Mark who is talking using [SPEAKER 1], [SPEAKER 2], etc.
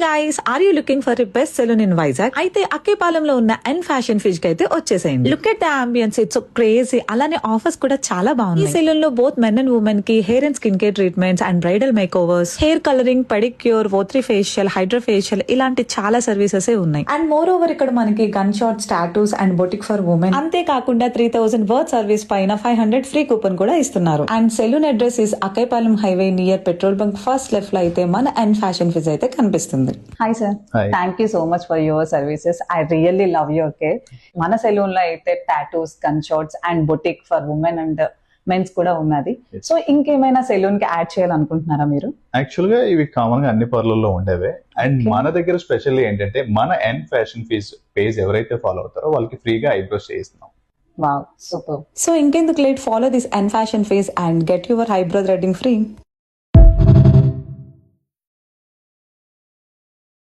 [SPEAKER 1] Guys, are you looking for a best salon in Vizag? అయితే అక్కేపాలెంలో ఉన్న ఎన్ ఫ్యాషన్ ఫిజ్ కి అయితే వచ్చేసేయండి. Look at the ambience, it's so crazy. అలానే ఆఫర్స్ కూడా చాలా బాగున్నాయి. ఈ సెలూన్ లో బోత్ మెన్ అండ్ ఉమెన్ కి hair and skin care treatments and bridal makeovers, hair colouring, pedicure, O three facial, hydra facial ఇలాంటి చాలా సర్వీసెస్ ఉన్నాయి. అండ్ మోర్ ఓవర్ ఇక్కడ మనకి gun shots, tattoos and boutique for women, అంతేకాకుండా 3000 worth service పైన 500 free coupon కూడా ఇస్తున్నారు. And salon address is Akkayyapalem highway near petrol bunk first left లో అయితే మన ఎన్ ఫ్యాషన్ ఫిజ్ అయితే కనిపిస్తుంది.
[SPEAKER 2] Hi sir, thank you so much for your services. I really love your care. మన salon లో అయితే tattoos, gun shots and boutique for women and mens కూడా ఉన్నది. సో ఇంకేమైనా సెలూన్ కి యాడ్ చేయాలనుకుంటున్నారా మీరు?
[SPEAKER 3] యాక్చువల్ గా ఇవి కామన్ గా అన్ని పార్లర్లో ఉండేవే. అండ్ మన దగ్గర స్పెషల్లీ ఏంటంటే మన ఎన్ ఫ్యాషన్ ఫీజ్ పేజ్ ఎవరైతే ఫాలో అవుతారో వాళ్ళకి ఫ్రీగా ఐబ్రోస్ చేయిస్తున్నాం.
[SPEAKER 2] Wow, super.
[SPEAKER 1] సో ఇంకెందుకు late, follow this N Fashion page and get your eyebrow threading free.